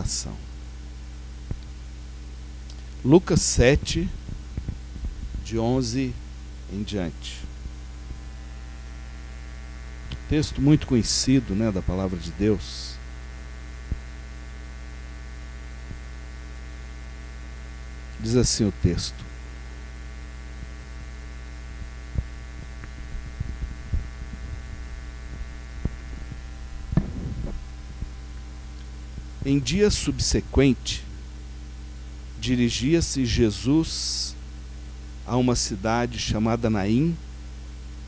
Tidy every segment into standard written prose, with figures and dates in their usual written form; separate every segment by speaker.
Speaker 1: oração. Lucas 7, de 11 em diante. Texto muito conhecido, né, da palavra de Deus. Diz assim o texto: em dia subsequente, dirigia-se Jesus a uma cidade chamada Naim,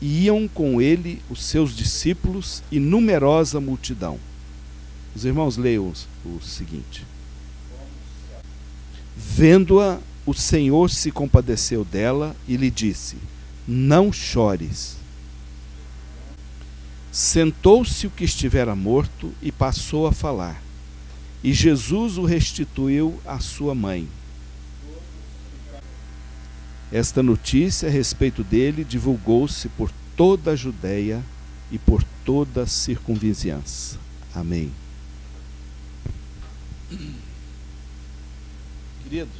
Speaker 1: e iam com ele os seus discípulos e numerosa multidão. Os irmãos leiam o seguinte: vendo-a, o Senhor se compadeceu dela e lhe disse: não chores. Sentou-se o que estivera morto e passou a falar, e Jesus o restituiu à sua mãe. Esta notícia a respeito dele divulgou-se por toda a Judeia e por toda a circunvizinhança. Amém. Queridos,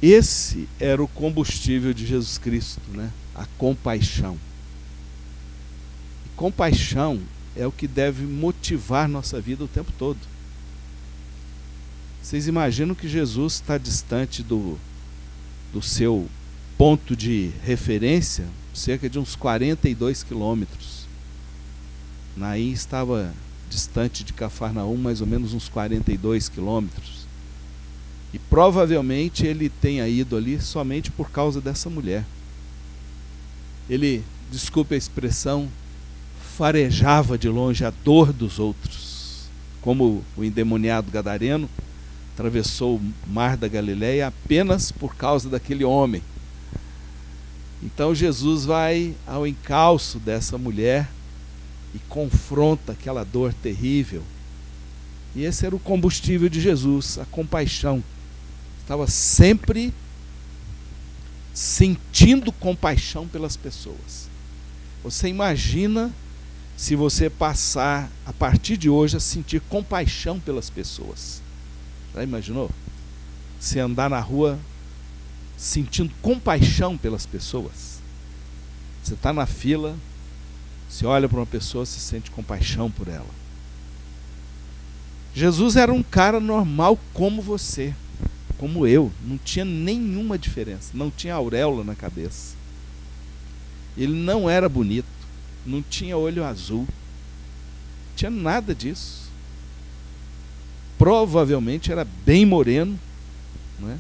Speaker 1: esse era o combustível de Jesus Cristo, né? A compaixão. E compaixão é o que deve motivar nossa vida o tempo todo. Vocês imaginam que Jesus está distante do seu ponto de referência, cerca de uns 42 quilômetros. Naim estava distante de Cafarnaum, mais ou menos uns 42 quilômetros. E provavelmente ele tenha ido ali somente por causa dessa mulher. Ele, desculpe a expressão, farejava de longe a dor dos outros, como o endemoniado gadareno atravessou o mar da Galileia apenas por causa daquele homem. Então Jesus vai ao encalço dessa mulher e confronta aquela dor terrível. E esse era o combustível de Jesus, a compaixão. Estava sempre sentindo compaixão pelas pessoas. Você imagina se você passar a partir de hoje a sentir compaixão pelas pessoas. Já imaginou? Você andar na rua sentindo compaixão pelas pessoas. Você está na fila, você olha para uma pessoa, você sente compaixão por ela. Jesus era um cara normal como você, como eu. Não tinha nenhuma diferença. Não tinha auréola na cabeça. Ele não era bonito. Não tinha olho azul. Não tinha nada disso. Provavelmente era bem moreno, não é?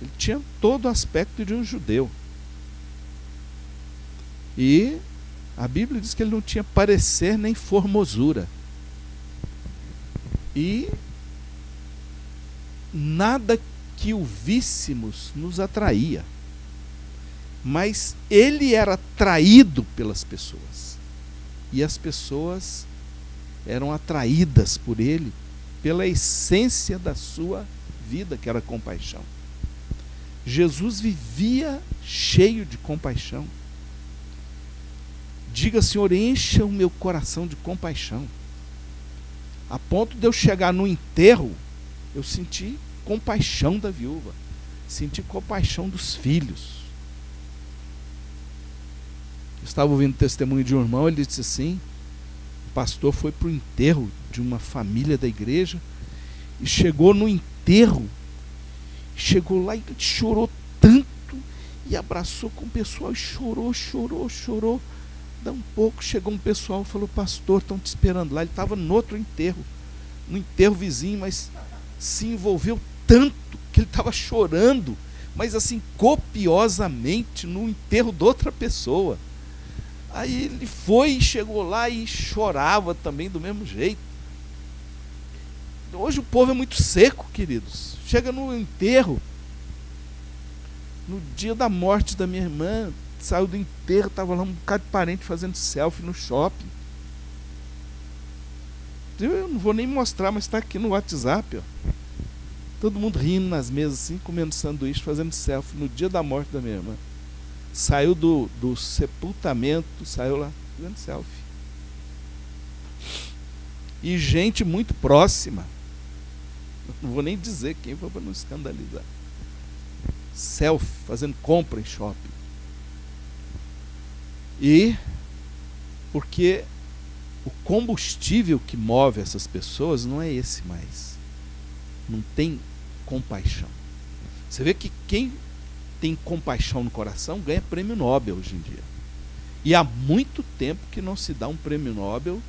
Speaker 1: Ele tinha todo o aspecto de um judeu. E a Bíblia diz que ele não tinha parecer nem formosura. E nada que o víssemos nos atraía. Mas ele era atraído pelas pessoas. E as pessoas eram atraídas por ele pela essência da sua vida, que era a compaixão. Jesus vivia cheio de compaixão. Diga, Senhor, encha o meu coração de compaixão. A ponto de eu chegar no enterro, eu senti compaixão da viúva, senti compaixão dos filhos. Eu estava ouvindo o testemunho de um irmão, ele disse assim: o pastor foi para o enterro de uma família da igreja e chegou no enterro, chegou lá e chorou tanto e abraçou com o pessoal e chorou. Dá um pouco, chegou um pessoal e falou: pastor, estão te esperando lá. Ele estava no outro enterro, no enterro vizinho, mas se envolveu tanto que ele estava chorando, mas assim, copiosamente, no enterro de outra pessoa. Aí ele foi e chegou lá e chorava também do mesmo jeito. Hoje o povo é muito seco, queridos. Chega no enterro, no dia da morte da minha irmã, saiu do enterro, estava lá um bocado de parente fazendo selfie no shopping. Eu não vou nem mostrar, mas está aqui no WhatsApp, ó. Todo mundo rindo nas mesas assim, comendo sanduíche, fazendo selfie no dia da morte da minha irmã. Saiu do sepultamento, saiu lá fazendo selfie. e gente muito próxima. Não vou nem dizer quem foi para não escandalizar. Selfie, fazendo compra em shopping. E porque o combustível que move essas pessoas não é esse mais. Não tem compaixão. Você vê que quem tem compaixão no coração ganha prêmio Nobel hoje em dia. E há muito tempo que não se dá um prêmio Nobel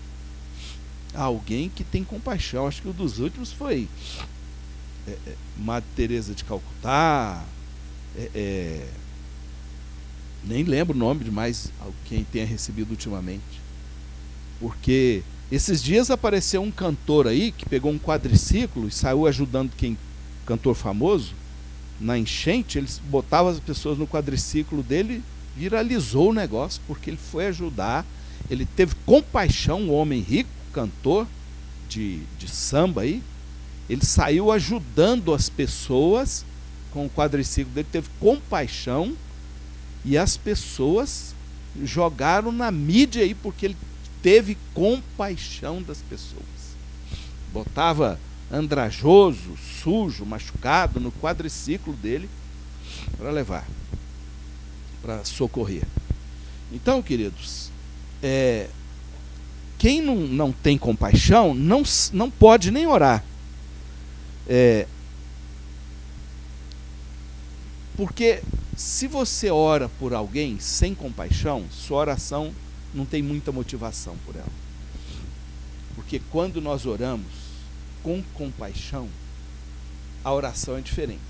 Speaker 1: a alguém que tem compaixão. Acho que um dos últimos foi Madre Teresa de Calcutá, nem lembro o nome de mais quem tenha recebido ultimamente. Porque esses dias apareceu um cantor aí que pegou um quadriciclo e saiu ajudando cantor famoso, na enchente. Ele botava as pessoas no quadriciclo dele, viralizou o negócio, porque ele foi ajudar, ele teve compaixão, um homem rico, cantor de samba aí, ele saiu ajudando as pessoas com o quadriciclo dele, teve compaixão, e as pessoas jogaram na mídia aí, porque ele teve compaixão das pessoas. Botava andrajoso, sujo, machucado no quadriciclo dele para levar, para socorrer. Então, queridos, quem não tem compaixão não pode nem orar. Porque se você ora por alguém sem compaixão, sua oração não tem muita motivação por ela. Porque quando nós oramos com compaixão, a oração é diferente.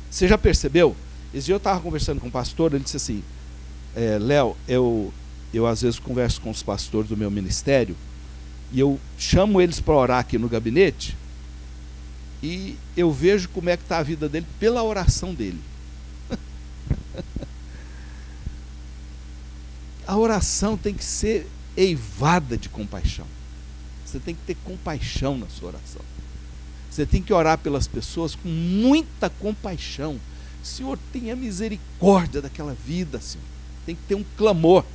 Speaker 1: Você já percebeu? Esse dia eu estava conversando com um pastor, ele disse assim, Léo, eu às vezes converso com os pastores do meu ministério, e eu chamo eles para orar aqui no gabinete, e eu vejo como é que está a vida dele pela oração dele. A oração tem que ser eivada de compaixão. Você tem que ter compaixão na sua oração. Você tem que orar pelas pessoas com muita compaixão. Senhor, tenha misericórdia daquela vida, Senhor. Tem que ter um clamor,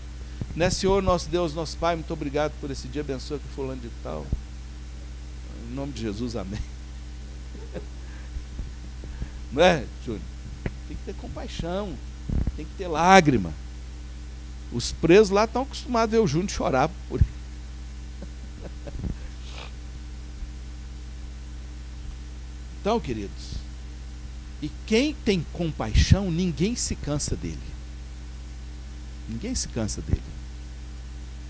Speaker 1: né? Senhor, nosso Deus, nosso Pai, muito obrigado por esse dia, abençoa que fulano de tal. Em nome de Jesus, amém. Não é, Júnior? Tem que ter compaixão, tem que ter lágrima. Os presos lá estão acostumados a ver o Júnior chorar por ele. Então, queridos, e quem tem compaixão, ninguém se cansa dele. Ninguém se cansa dele.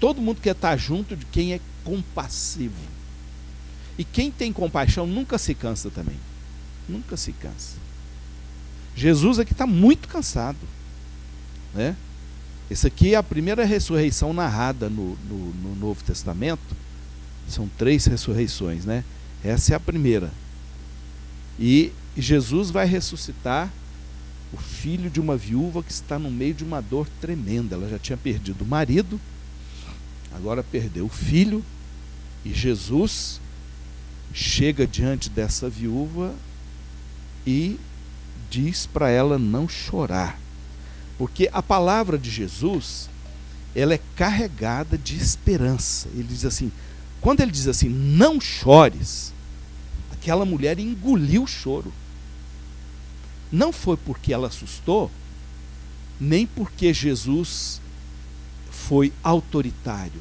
Speaker 1: Todo mundo quer estar junto de quem é compassivo. E quem tem compaixão nunca se cansa também. Nunca se cansa. Jesus aqui está muito cansado, né? Essa aqui é a primeira ressurreição narrada no Novo Testamento. São 3 ressurreições, né? Essa é a primeira. E Jesus vai ressuscitar o filho de uma viúva que está no meio de uma dor tremenda. Ela já tinha perdido o marido, agora perdeu o filho, e Jesus chega diante dessa viúva e diz para ela não chorar. Porque a palavra de Jesus, ela é carregada de esperança. Ele diz assim, quando ele diz assim, não chores, aquela mulher engoliu o choro. Não foi porque ela assustou, nem porque Jesus foi autoritário,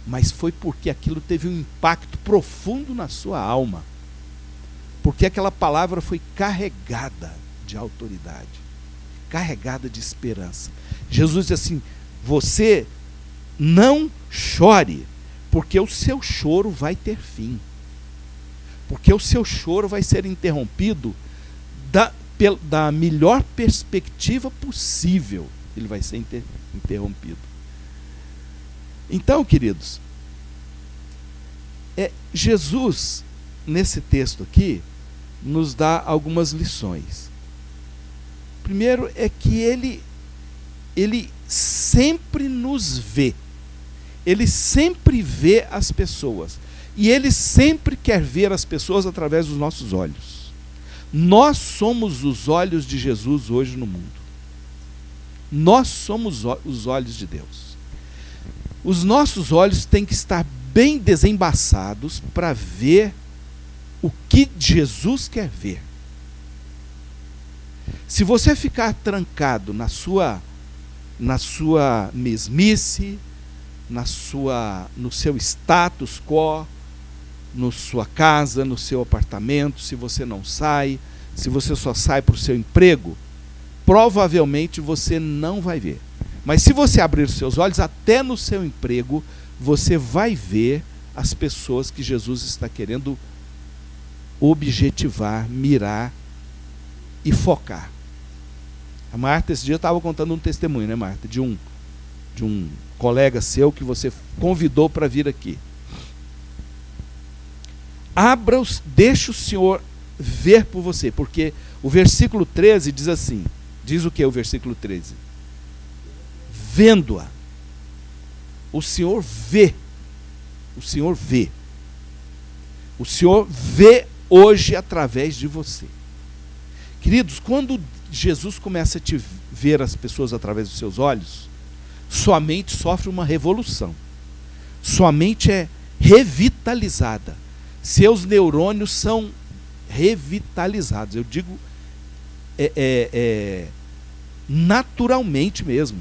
Speaker 1: mas foi porque aquilo teve um impacto profundo na sua alma. Porque aquela palavra foi carregada de autoridade, carregada de esperança. Jesus diz assim, você não chore, porque o seu choro vai ter fim. Porque o seu choro vai ser interrompido da melhor perspectiva possível. Ele vai ser interrompido. Então, queridos, Jesus, nesse texto aqui, nos dá algumas lições. Primeiro é que ele sempre nos vê. Ele sempre vê as pessoas. E ele sempre quer ver as pessoas através dos nossos olhos. Nós somos os olhos de Jesus hoje no mundo. Nós somos os olhos de Deus. Os nossos olhos têm que estar bem desembaçados para ver o que Jesus quer ver. Se você ficar trancado na sua mesmice, no seu status quo, na sua casa, no seu apartamento, se você não sai, se você só sai para o seu emprego, provavelmente você não vai ver. Mas se você abrir os seus olhos, até no seu emprego, você vai ver as pessoas que Jesus está querendo objetivar, mirar e focar. A Marta, esse dia, estava contando um testemunho, né, Marta? De um colega seu que você convidou para vir aqui. Deixa o Senhor ver por você, porque o versículo 13 diz assim, diz o que o versículo 13? Vendo-a. O Senhor vê. O Senhor vê. O Senhor vê hoje através de você. Queridos, quando Jesus começa a te ver as pessoas através dos seus olhos, sua mente sofre uma revolução. Sua mente é revitalizada. Seus neurônios são revitalizados. Eu digo naturalmente mesmo.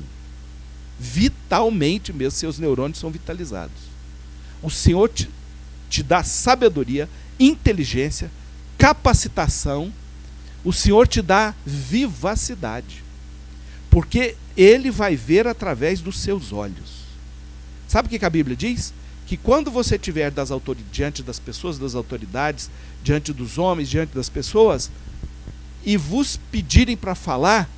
Speaker 1: Vitalmente mesmo, seus neurônios são vitalizados. O Senhor te dá sabedoria, inteligência, capacitação. O Senhor te dá vivacidade, porque Ele vai ver através dos seus olhos. Sabe o que a Bíblia diz? Que quando você estiver diante das pessoas, das autoridades, diante dos homens, diante das pessoas, e vos pedirem para falar,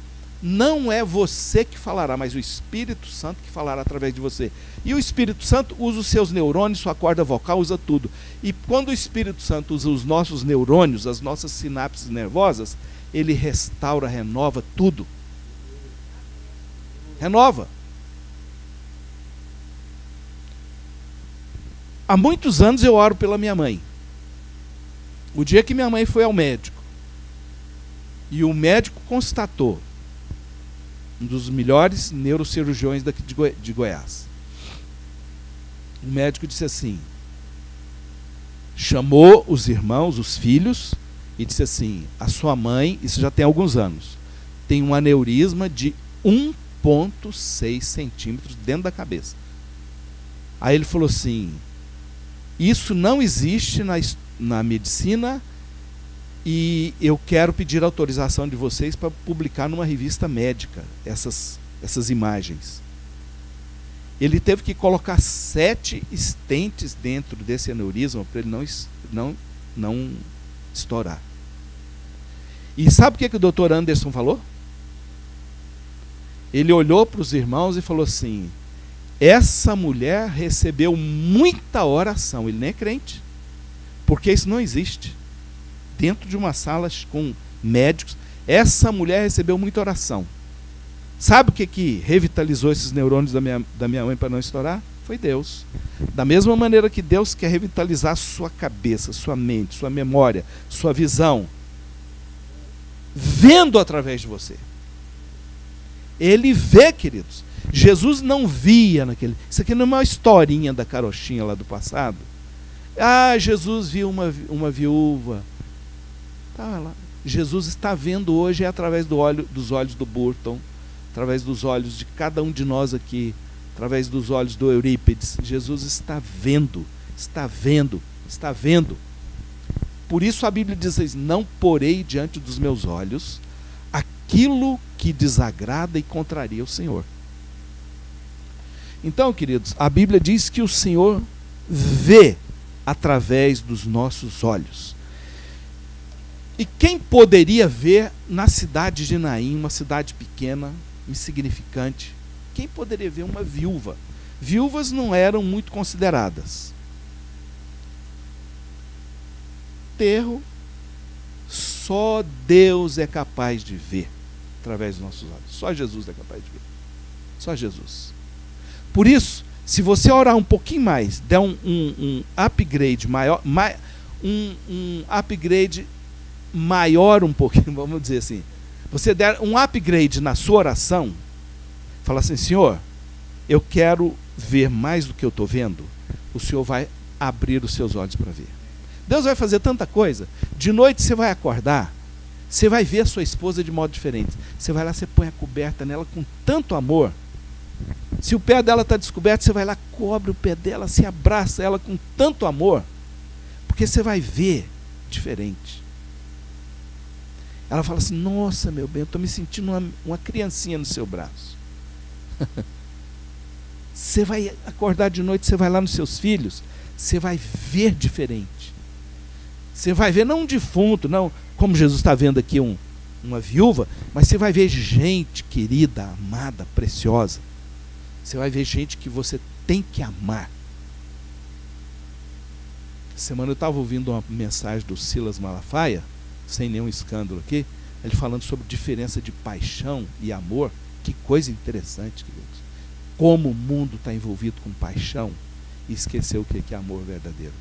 Speaker 1: não é você que falará, mas o Espírito Santo que falará através de você. E o Espírito Santo usa os seus neurônios, sua corda vocal, usa tudo. E quando o Espírito Santo usa os nossos neurônios, as nossas sinapses nervosas, ele restaura, renova tudo. Renova. Há muitos anos eu oro pela minha mãe. O dia que minha mãe foi ao médico, e o médico constatou, um dos melhores neurocirurgiões daqui de Goiás. O médico disse assim, chamou os irmãos, os filhos, e disse assim, a sua mãe, isso já tem alguns anos, tem um aneurisma de 1,6 centímetros dentro da cabeça. Aí ele falou assim, isso não existe na medicina, e eu quero pedir autorização de vocês para publicar numa revista médica essas imagens. Ele teve que colocar 7 estentes dentro desse aneurisma para ele não estourar. E sabe o que o Dr. Anderson falou? Ele olhou para os irmãos e falou assim, essa mulher recebeu muita oração. Ele nem é crente, porque isso não existe. Dentro de uma sala com médicos, essa mulher recebeu muita oração. Sabe o que revitalizou esses neurônios da minha mãe para não estourar? Foi Deus. Da mesma maneira que Deus quer revitalizar sua cabeça, sua mente, sua memória, sua visão, vendo através de você. Ele vê, queridos. Jesus não via naquele... Isso aqui não é uma historinha da carochinha lá do passado. Ah, Jesus viu uma viúva. Tá lá. Jesus está vendo hoje através dos olhos do Burton, através dos olhos de cada um de nós aqui, através dos olhos do Eurípides. Jesus está vendo, está vendo, está vendo. Por isso a Bíblia diz assim, não porei diante dos meus olhos aquilo que desagrada e contraria o Senhor. Então, queridos, a Bíblia diz que o Senhor vê através dos nossos olhos. E quem poderia ver na cidade de Naim, uma cidade pequena, insignificante, quem poderia ver uma viúva? Viúvas não eram muito consideradas. Enterro, só Deus é capaz de ver através dos nossos olhos. Só Jesus é capaz de ver. Só Jesus. Por isso, se você orar um pouquinho mais, der um upgrade maior, um upgrade maior um pouquinho, vamos dizer assim, você der um upgrade na sua oração, fala assim, Senhor, eu quero ver mais do que eu estou vendo, o Senhor vai abrir os seus olhos para ver. Deus vai fazer tanta coisa. De noite você vai acordar, você vai ver a sua esposa de modo diferente. Você vai lá, você põe a coberta nela com tanto amor. Se o pé dela está descoberto, você vai lá, cobre o pé dela, se abraça ela com tanto amor, porque você vai ver diferente. Ela fala assim: nossa, meu bem, eu estou me sentindo uma criancinha no seu braço. Você vai acordar de noite, você vai lá nos seus filhos, você vai ver diferente. Você vai ver não um defunto, não como Jesus está vendo aqui uma viúva, mas você vai ver gente querida, amada, preciosa. Você vai ver gente que você tem que amar. Semana eu estava ouvindo uma mensagem do Silas Malafaia, sem nenhum escândalo aqui, ele falando sobre diferença de paixão e amor. Que coisa interessante, queridos. Como o mundo está envolvido com paixão e esqueceu o que é amor verdadeiro.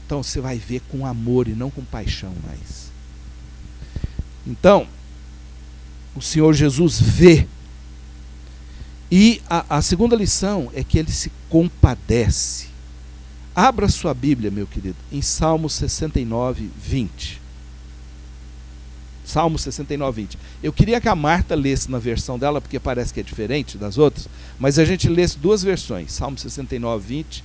Speaker 1: Então você vai ver com amor e não com paixão mais. Então, o Senhor Jesus vê. E a segunda lição é que ele se compadece. Abra sua Bíblia, meu querido, em Salmo 69, 20. Salmo 69, 20. Eu queria que a Marta lesse na versão dela, porque parece que é diferente das outras, mas a gente lesse duas versões. Salmo 69, 20.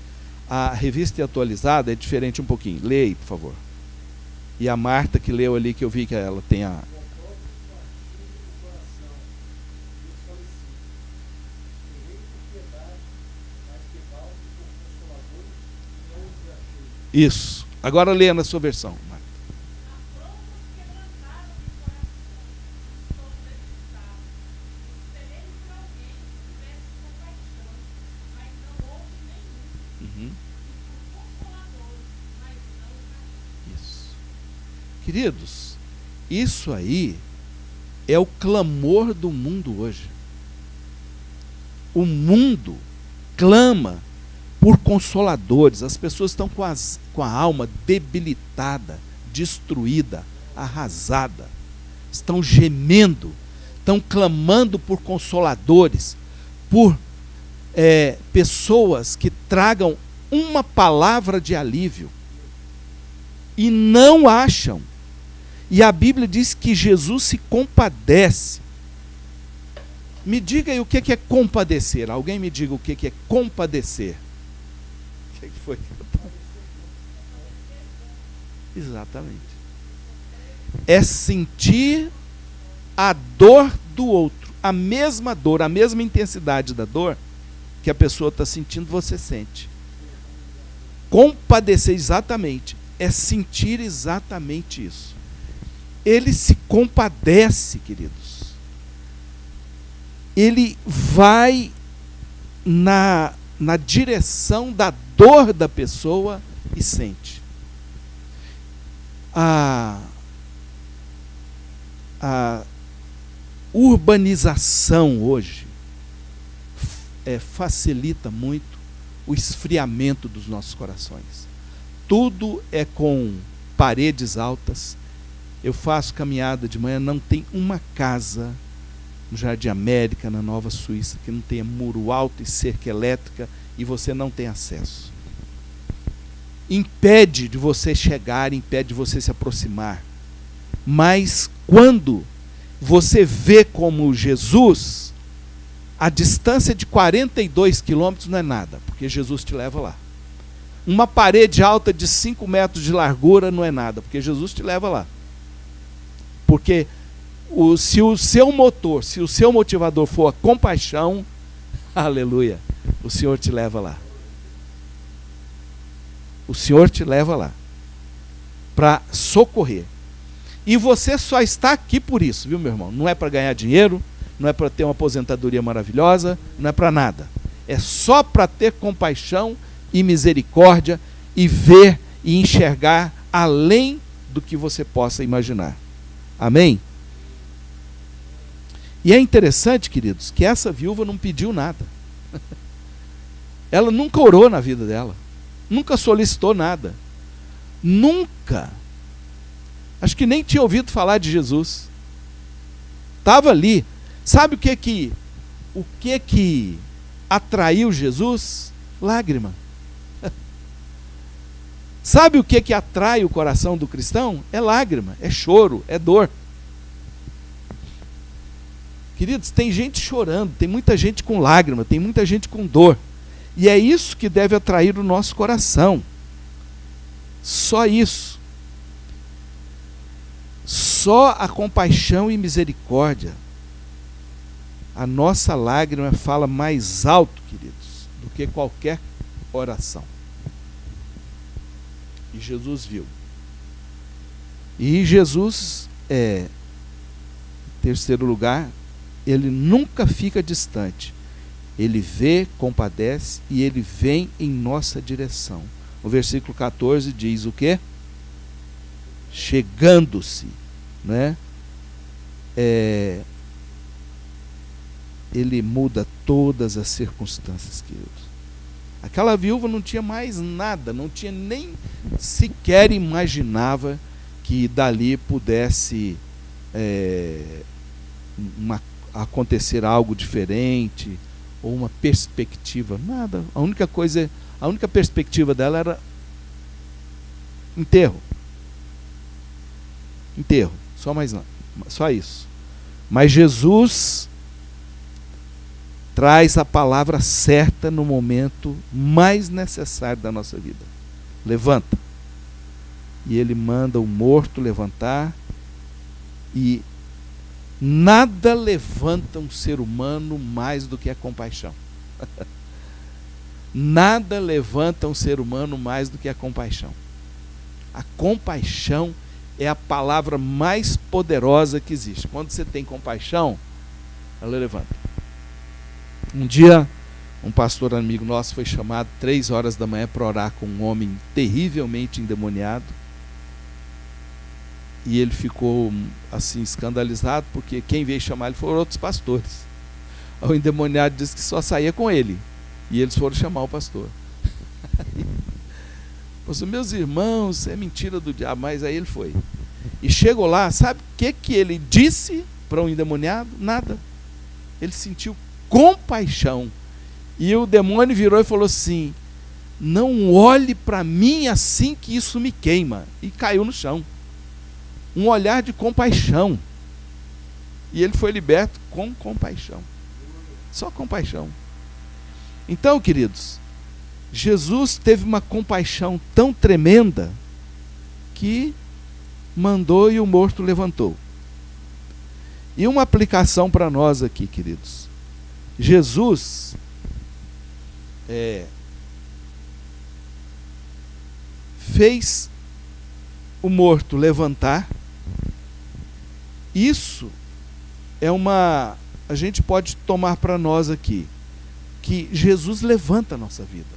Speaker 1: A revista atualizada é diferente um pouquinho. Leia aí, por favor. E a Marta que leu ali, que eu vi que ela tem a... Isso. Agora leia na sua versão, Marta. Isso. Queridos, isso aí é o clamor do mundo hoje. O mundo clama por consoladores. As pessoas estão com a alma debilitada, destruída, arrasada. Estão gemendo, estão clamando por consoladores, por pessoas que tragam uma palavra de alívio. E não acham. E a Bíblia diz que Jesus se compadece. Me diga aí o que é compadecer. Alguém me diga o que é compadecer. O que foi? Exatamente. É sentir a dor do outro. A mesma dor, a mesma intensidade da dor que a pessoa está sentindo, você sente. Compadecer, exatamente, é sentir exatamente isso. Ele se compadece, queridos. Ele vai na direção da dor da pessoa e sente. A urbanização hoje facilita muito o esfriamento dos nossos corações. Tudo é com paredes altas. Eu faço caminhada de manhã, não tem uma casa no Jardim América, na Nova Suíça, que não tenha muro alto e cerca elétrica e você não tem acesso. Impede de você chegar, impede de você se aproximar. Mas quando você vê como Jesus, a distância de 42 quilômetros não é nada, porque Jesus te leva lá. Uma parede alta de 5 metros de largura não é nada, porque Jesus te leva lá. Porque se o seu motor, se o seu motivador for a compaixão, aleluia, o Senhor te leva lá. O Senhor te leva lá para socorrer. E você só está aqui por isso, viu, meu irmão? Não é para ganhar dinheiro, não é para ter uma aposentadoria maravilhosa, não é para nada. É só para ter compaixão e misericórdia e ver e enxergar além do que você possa imaginar. Amém? E é interessante, queridos, que essa viúva não pediu nada. Ela nunca orou na vida dela. Nunca solicitou nada. Nunca. Acho que nem tinha ouvido falar de Jesus. Estava ali. Sabe o que que atraiu Jesus? Lágrima. Sabe o que atrai o coração do cristão? É lágrima, é choro, é dor. Queridos, tem gente chorando, tem muita gente com lágrima, tem muita gente com dor. E é isso que deve atrair o nosso coração. Só isso. Só a compaixão e misericórdia. A nossa lágrima fala mais alto, queridos, do que qualquer oração. E Jesus viu. E Jesus, em terceiro lugar, ele nunca fica distante. Ele vê, compadece e ele vem em nossa direção. O versículo 14 diz o quê? Chegando-se, né? Ele muda todas as circunstâncias, queridos. Aquela viúva não tinha mais nada, não tinha nem sequer imaginava que dali pudesse acontecer algo diferente, ou uma perspectiva, nada. A única perspectiva dela era enterro, só isso. Mas Jesus traz a palavra certa no momento mais necessário da nossa vida. Levanta. E ele manda o morto levantar, e nada levanta um ser humano mais do que a compaixão. Nada levanta um ser humano mais do que a compaixão. A compaixão é a palavra mais poderosa que existe. Quando você tem compaixão, ela levanta. Um dia, um pastor amigo nosso foi chamado 3 horas da manhã para orar com um homem terrivelmente endemoniado. E ele ficou assim escandalizado, porque quem veio chamar ele foram outros pastores. O endemoniado disse que só saía com ele, e eles foram chamar o pastor. Pastor, meus irmãos, é mentira do diabo. Mas aí ele foi. E chegou lá, sabe o que ele disse para o endemoniado? Nada. Ele sentiu compaixão. E o demônio virou e falou assim: não olhe para mim assim que isso me queima. E caiu no chão. Um olhar de compaixão. E ele foi liberto com compaixão. Só compaixão. Então, queridos, Jesus teve uma compaixão tão tremenda que mandou e o morto levantou. E uma aplicação para nós aqui, queridos. Jesus fez o morto levantar. Isso a gente pode tomar para nós aqui, que Jesus levanta a nossa vida,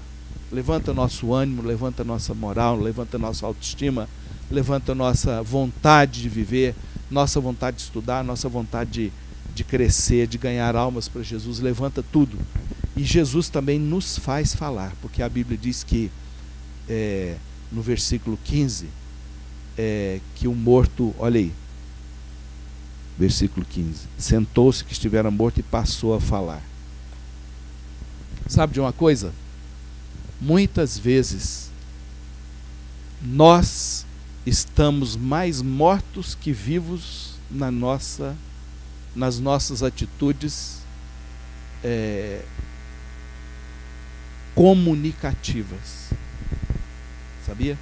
Speaker 1: levanta nosso ânimo, levanta nossa moral, levanta nossa autoestima, levanta nossa vontade de viver, nossa vontade de estudar, nossa vontade de crescer, de ganhar almas para Jesus, levanta tudo. E Jesus também nos faz falar, porque a Bíblia diz que no versículo 15, que o morto, olha aí, versículo 15, sentou-se que estivera morto e passou a falar. Sabe de uma coisa? Muitas vezes nós estamos mais mortos que vivos nas nossas atitudes comunicativas. Sabia?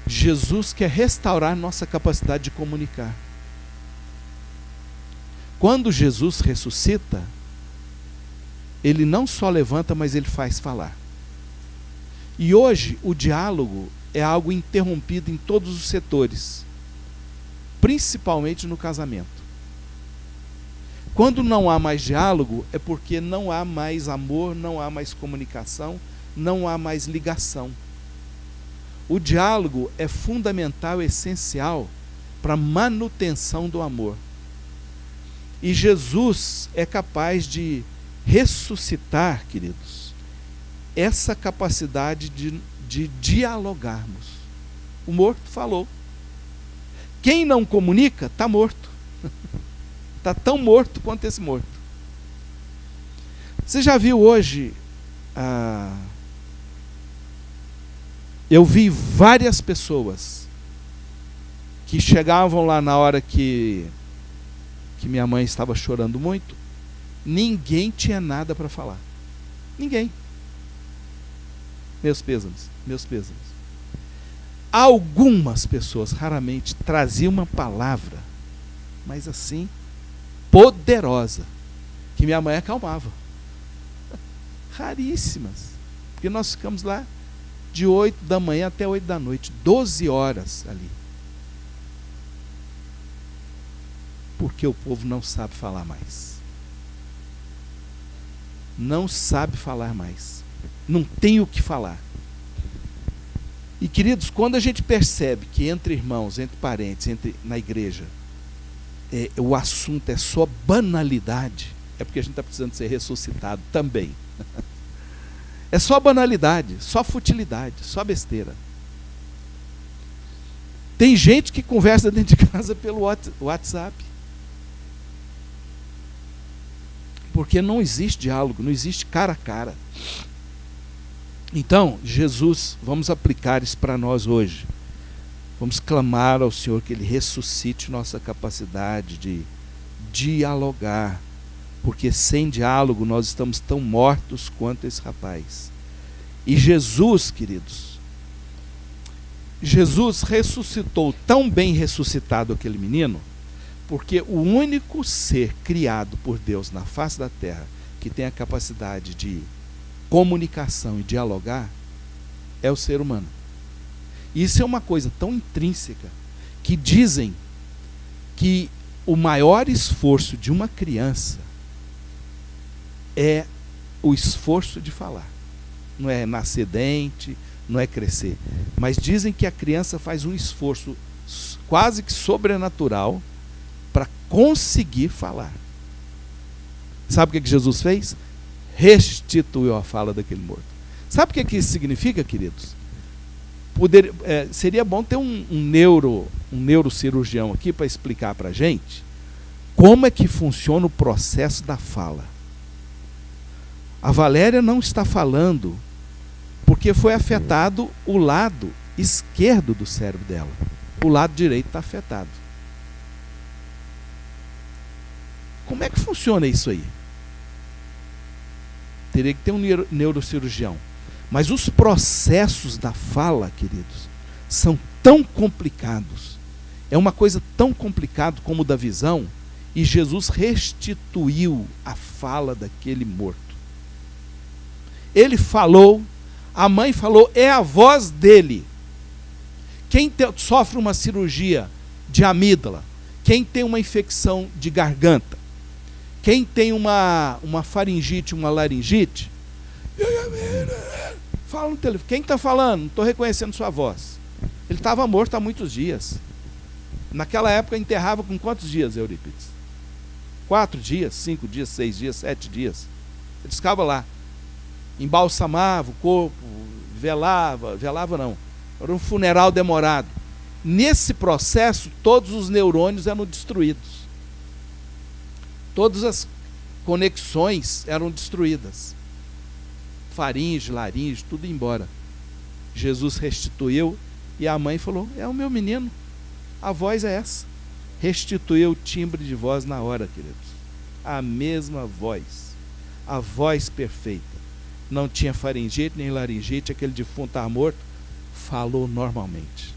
Speaker 1: Jesus quer restaurar nossa capacidade de comunicar. Quando Jesus ressuscita, ele não só levanta, mas ele faz falar. E hoje o diálogo é algo interrompido em todos os setores, principalmente no casamento. Quando não há mais diálogo, é porque não há mais amor, não há mais comunicação, não há mais ligação. O diálogo é fundamental, essencial para a manutenção do amor. E Jesus é capaz de ressuscitar, queridos, essa capacidade de dialogarmos. O morto falou. Quem não comunica, está morto. Está tão morto quanto esse morto. Você já viu hoje eu vi várias pessoas que chegavam lá na hora que minha mãe estava chorando muito, ninguém tinha nada para falar. Ninguém. Meus pêsames. Algumas pessoas raramente traziam uma palavra, mas assim, poderosa, que minha mãe acalmava. Raríssimas. Porque nós ficamos lá de 8 da manhã até 8 da noite, 12 horas ali. Porque o povo não sabe falar mais. Não sabe falar mais. Não tem o que falar. E, queridos, quando a gente percebe que entre irmãos, entre parentes, na igreja, o assunto é só banalidade, é porque a gente está precisando ser ressuscitado também. É só banalidade, só futilidade, só besteira. Tem gente que conversa dentro de casa pelo WhatsApp. Porque não existe diálogo, não existe cara a cara. Então, Jesus, vamos aplicar isso para nós hoje. Vamos clamar ao Senhor que Ele ressuscite nossa capacidade de dialogar. Porque sem diálogo nós estamos tão mortos quanto esse rapaz. E Jesus, queridos, Jesus ressuscitou tão bem ressuscitado aquele menino, porque o único ser criado por Deus na face da terra que tem a capacidade de comunicação e dialogar é o ser humano. E isso é uma coisa tão intrínseca que dizem que o maior esforço de uma criança é o esforço de falar. Não é nascer dente, não é crescer. Mas dizem que a criança faz um esforço quase que sobrenatural para conseguir falar. Sabe o que Jesus fez? Restituiu a fala daquele morto. Sabe o que isso significa, queridos? Seria bom ter um neurocirurgião aqui para explicar para a gente como é que funciona o processo da fala. A Valéria não está falando porque foi afetado o lado esquerdo do cérebro dela. O lado direito está afetado. Como é que funciona isso aí? Teria que ter um neurocirurgião. Mas os processos da fala, queridos, são tão complicados. É uma coisa tão complicada como o da visão. E Jesus restituiu a fala daquele morto. Ele falou, a mãe falou, é a voz dele. Quem sofre uma cirurgia de amígdala, quem tem uma infecção de garganta, quem tem uma faringite, uma laringite, fala no telefone. Quem está falando? Não estou reconhecendo sua voz. Ele estava morto há muitos dias. Naquela época enterrava com quantos dias, Eurípides? 4 dias, 5 dias, 6 dias, 7 dias. Ele ficava lá. Embalsamava o corpo, velava não. Era um funeral demorado. Nesse processo, todos os neurônios eram destruídos. Todas as conexões eram destruídas. Faringe, laringe, tudo ia embora. Jesus restituiu e a mãe falou, é o meu menino. A voz é essa. Restituiu o timbre de voz na hora, queridos. A mesma voz. A voz perfeita. Não tinha faringite nem laringite, aquele defunto estava morto, falou normalmente.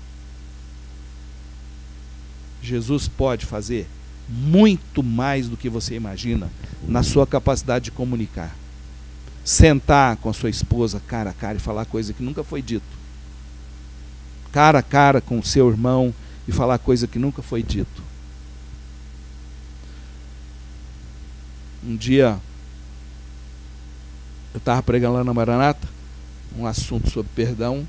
Speaker 1: Jesus pode fazer muito mais do que você imagina na sua capacidade de comunicar. Sentar com a sua esposa cara a cara e falar coisa que nunca foi dito. Cara a cara com o seu irmão e falar coisa que nunca foi dito. Um dia eu estava pregando lá na Maranata, um assunto sobre perdão.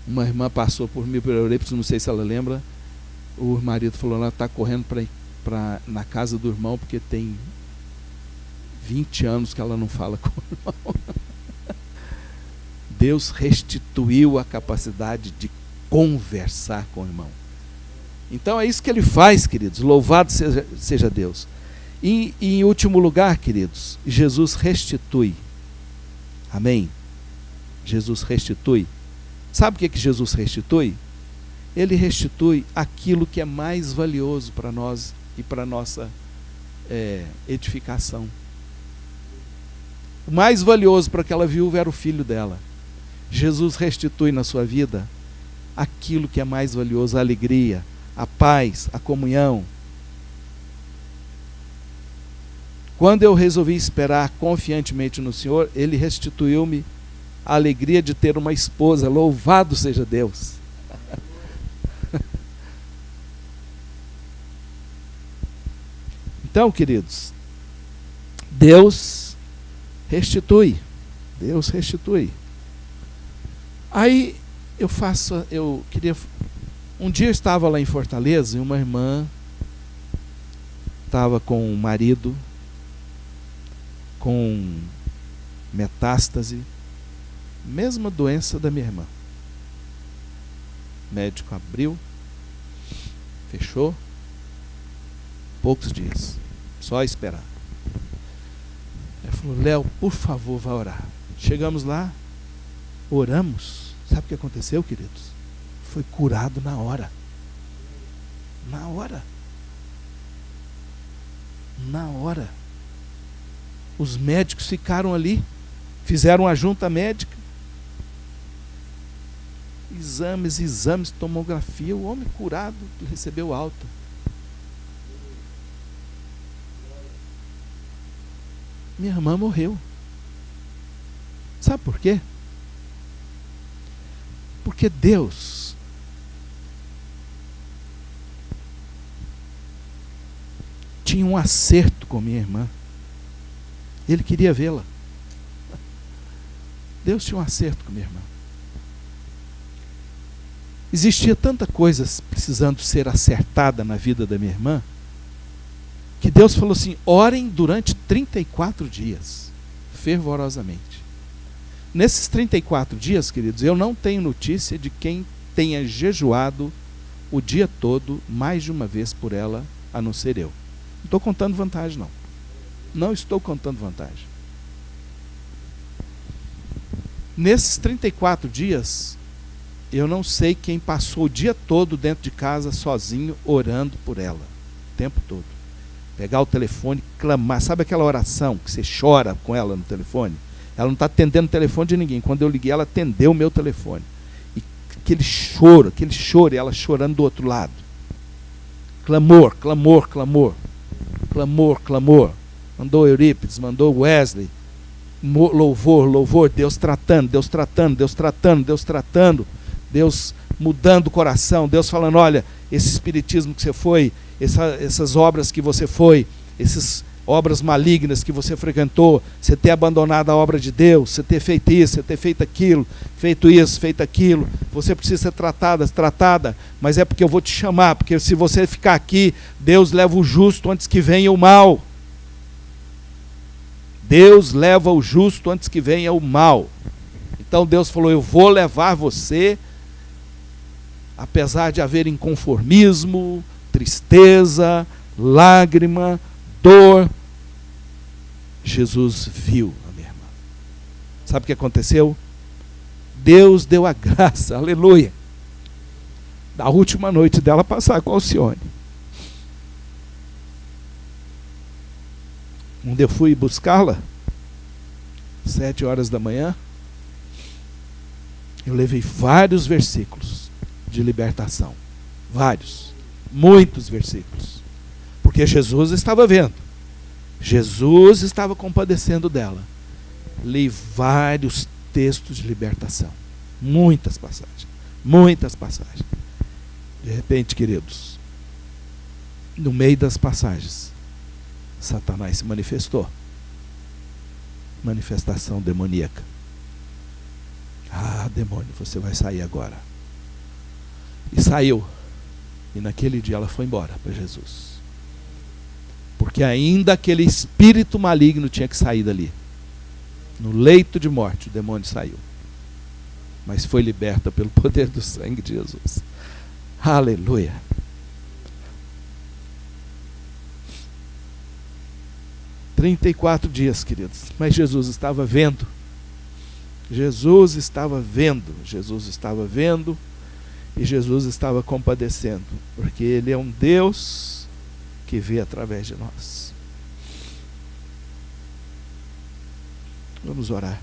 Speaker 1: Uma irmã passou por mim, por Eurípides, não sei se ela lembra. O marido falou, ela está correndo na casa do irmão, porque tem 20 anos que ela não fala com o irmão. Deus restituiu a capacidade de conversar com o irmão. Então é isso que Ele faz, queridos. Louvado seja Deus. E em último lugar, queridos, Jesus restitui. Amém? Jesus restitui. Sabe o que Jesus restitui? Ele restitui aquilo que é mais valioso para nós e para a nossa edificação. O mais valioso para aquela viúva era o filho dela. Jesus restitui na sua vida aquilo que é mais valioso, a alegria, a paz, a comunhão. Quando eu resolvi esperar confiantemente no Senhor, Ele restituiu-me a alegria de ter uma esposa. Louvado seja Deus! Então, queridos, Deus restitui. Deus restitui. Aí um dia eu estava lá em Fortaleza e uma irmã estava com o marido com metástase, mesma doença da minha irmã. O médico abriu, fechou, poucos dias, só esperar. Ele falou: Léo, por favor, vá orar. Chegamos lá, oramos. Sabe o que aconteceu, queridos? Foi curado na hora. Na hora. Na hora. Os médicos ficaram ali, fizeram a junta médica. Exames, tomografia. O homem curado recebeu alta. Minha irmã morreu. Sabe por quê? Porque Deus tinha um acerto com minha irmã. Ele queria vê-la. Deus tinha um acerto com minha irmã. Existia tanta coisa precisando ser acertada na vida da minha irmã, que Deus falou assim: orem durante 34 dias, fervorosamente. Nesses 34 dias, queridos, eu não tenho notícia de quem tenha jejuado o dia todo, mais de uma vez por ela, a não ser eu. Não estou contando vantagem, não. Não estou contando vantagem. Nesses 34 dias, eu não sei quem passou o dia todo dentro de casa, sozinho, orando por ela. O tempo todo. Pegar o telefone, clamar. Sabe aquela oração que você chora com ela no telefone? Ela não está atendendo o telefone de ninguém. Quando eu liguei, ela atendeu o meu telefone. E aquele choro, e ela chorando do outro lado. Clamor, clamor, clamor. Clamor, clamor. Mandou Eurípides, mandou Wesley. Louvor, louvor. Deus tratando, Deus tratando, Deus tratando, Deus tratando. Deus mudando o coração. Deus falando: olha, esse espiritismo que você foi, essas obras que você foi, essas obras malignas que você frequentou, você ter abandonado a obra de Deus, você ter feito isso, você ter feito aquilo, feito isso, feito aquilo, você precisa ser tratada, mas é porque eu vou te chamar, porque se você ficar aqui, Deus leva o justo antes que venha o mal. Deus leva o justo antes que venha o mal. Então Deus falou: eu vou levar você, apesar de haver inconformismo, tristeza, lágrima, dor. Jesus viu a minha irmã. Sabe o que aconteceu? Deus deu a graça, aleluia, da última noite dela passar com a Alcione. Onde eu fui buscá-la, 7 horas da manhã, eu levei vários versículos de libertação. Vários. Muitos versículos. Porque Jesus estava vendo. Jesus estava compadecendo dela. Li vários textos de libertação. Muitas passagens. Muitas passagens. De repente, queridos, no meio das passagens, Satanás se manifestou. Manifestação demoníaca. Ah, demônio, você vai sair agora. E saiu. E naquele dia ela foi embora para Jesus. Porque ainda aquele espírito maligno tinha que sair dali. No leito de morte, o demônio saiu. Mas foi liberta pelo poder do sangue de Jesus. Aleluia. (34 dias, queridos. Mas Jesus estava vendo Jesus estava vendo e Jesus estava compadecendo, porque Ele é um Deus que vê através de nós. Vamos orar.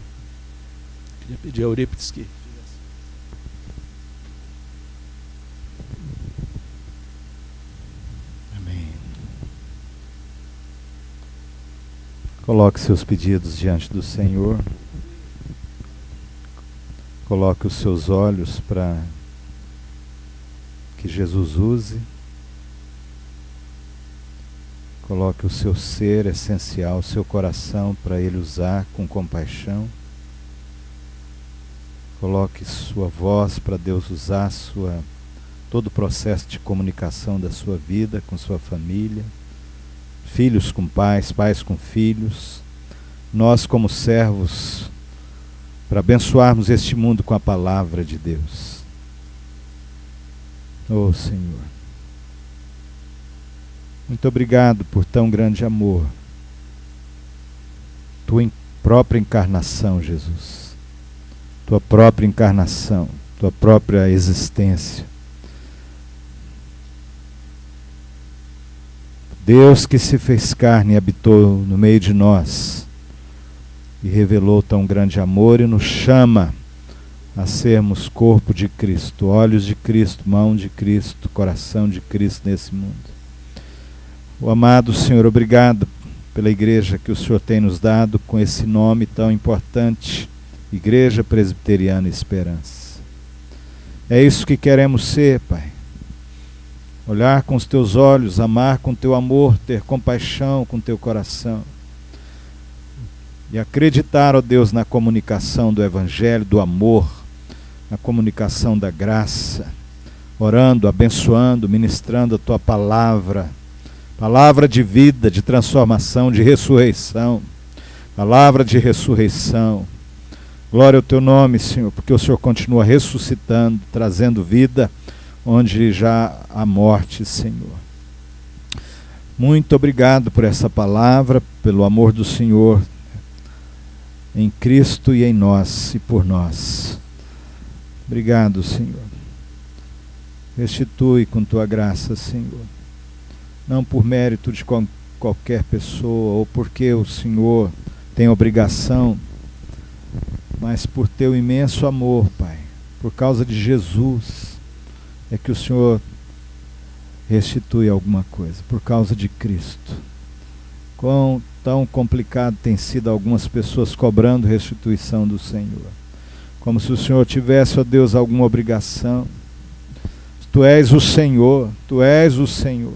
Speaker 1: Queria pedir a Eurípides que...
Speaker 2: Amém. Coloque seus pedidos diante do Senhor. Coloque os seus olhos para que Jesus use. Coloque o seu ser essencial, o seu coração para Ele usar com compaixão. Coloque sua voz para Deus usar todo o processo de comunicação da sua vida com sua família. Filhos com pais, pais com filhos. Nós como servos, para abençoarmos este mundo com a palavra de Deus. Oh Senhor, muito obrigado por tão grande amor. Tua própria encarnação, Jesus. Tua própria encarnação, tua própria existência. Deus que se fez carne e habitou no meio de nós e revelou tão grande amor e nos chama a sermos corpo de Cristo, olhos de Cristo, mão de Cristo, coração de Cristo nesse mundo. O amado Senhor, obrigado pela igreja que o Senhor tem nos dado com esse nome tão importante, Igreja Presbiteriana Esperança. É isso que queremos ser, Pai. Olhar com os teus olhos, amar com teu amor, ter compaixão com teu coração. E acreditar, ó Deus, na comunicação do Evangelho, do amor, na comunicação da graça, orando, abençoando, ministrando a tua palavra, palavra de vida, de transformação, de ressurreição, palavra de ressurreição. Glória ao teu nome, Senhor, porque o Senhor continua ressuscitando, trazendo vida onde já há morte, Senhor. Muito obrigado por essa palavra, pelo amor do Senhor em Cristo e em nós e por nós. Obrigado, Senhor. Restitui com tua graça, Senhor. Não por mérito de qualquer pessoa ou porque o Senhor tem obrigação, mas por teu imenso amor, Pai. Por causa de Jesus é que o Senhor restitui alguma coisa, por causa de Cristo. Quão tão complicado tem sido algumas pessoas cobrando restituição do Senhor, como se o Senhor tivesse, ó Deus, alguma obrigação. Tu és o Senhor, Tu és o Senhor.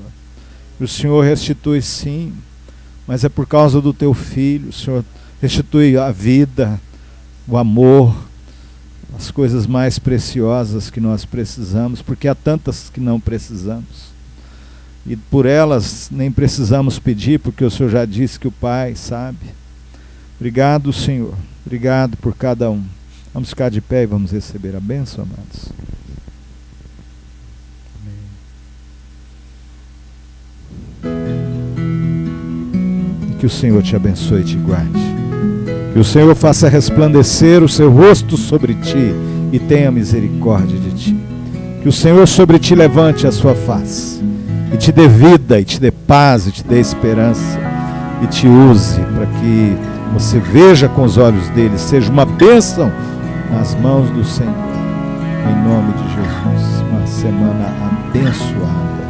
Speaker 2: O Senhor restitui sim, mas é por causa do Teu Filho. O Senhor restitui a vida, o amor, as coisas mais preciosas que nós precisamos, porque há tantas que não precisamos. E por elas nem precisamos pedir, porque o Senhor já disse que o Pai sabe. Obrigado, Senhor. Obrigado por cada um. Vamos ficar de pé e vamos receber a bênção, amados. Amém. E que o Senhor te abençoe e te guarde. Que o Senhor faça resplandecer o seu rosto sobre ti e tenha misericórdia de ti. Que o Senhor sobre ti levante a sua face e te dê vida, e te dê paz, e te dê esperança, e te use para que você veja com os olhos dele, seja uma bênção nas mãos do Senhor. Em nome de Jesus, uma semana abençoada.